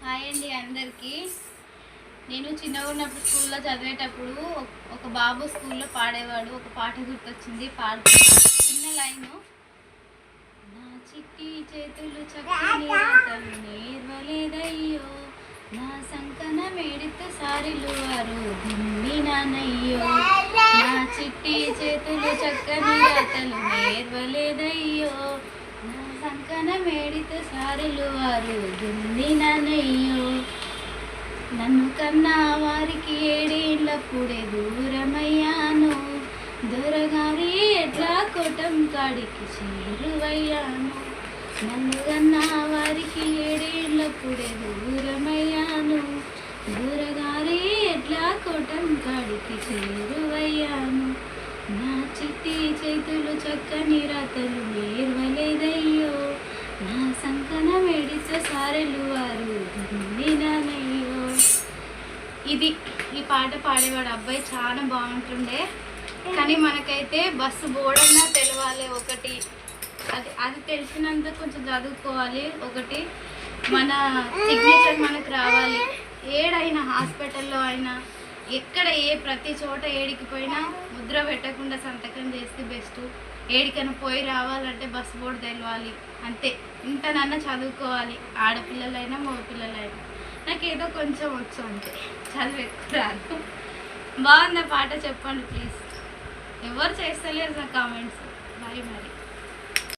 Hi అండి అందరికీ. నేను చిన్నగా ఉన్నప్పుడు స్కూల్లో చదివేటప్పుడు ఒక బాబు స్కూల్లో పాడేవాడు. ఒక పాట గుర్తొచ్చింది, పాడుతున్నా. చిన్న లైను. నా చిట్టి చేతులు చక్కని రాతలు నేర్వలేదయ్యో, నా సంకన మేడిత సారిలు వారు దిమ్మినానయ్యో. నా చిట్టి చేతులు చక్కని రాతలు నేర్వలేదయ్యో, నా సంకన మేడిత సారిలు వారు దిమ్మినానయ్యో. నన్ను కన్నా వారికి ఏడేళ్ళప్పుడే దూరమయ్యాను, దొరగారి ఎట్లా కోటం కాడికి చేరువయ్యాను. నన్ను కన్నా వారికి ఏడేళ్ళప్పుడే దూరమయ్యాను, దూరగారి ఎట్లా కోటం కాడికి చేరువయ్యాను. నా చిట్టి చేతులు చక్కని రాతలు నేర్వలేదయ్యో, నా సంకన మెడిత సారెలు వారు దిమ్మినానయ్యో. ఇది ఈ పాట పాడేవాడు అబ్బాయి చాలా బాగుంటుండే. కానీ మనకైతే బస్సు బోర్డన్నా తెలవాలి ఒకటి, అది తెలిసినంత కొంచెం చదువుకోవాలి ఒకటి, మన సిగ్నేచర్ మనకు రావాలి. ఏడైనా హాస్పిటల్లో అయినా ఎక్కడ ప్రతి చోట ఏడికి పోయినా ముద్ర పెట్టకుండా సంతకం చేస్తే బెస్ట్. ఏడికైనా పోయి రావాలంటే బస్ బోర్డు తెలవాలి అంతే. ఇంతనన్నా చదువుకోవాలి, ఆడపిల్లలైనా మగపిల్లలైనా. నాకేదో కొంచెం వచ్చు అంతే, చదువు ఎక్కువ రాదు. బాగుందా పాట? చెప్పండి ప్లీజ్. ఎవరు చేస్తలేరు నా కామెంట్స్. బాయ్ మరి.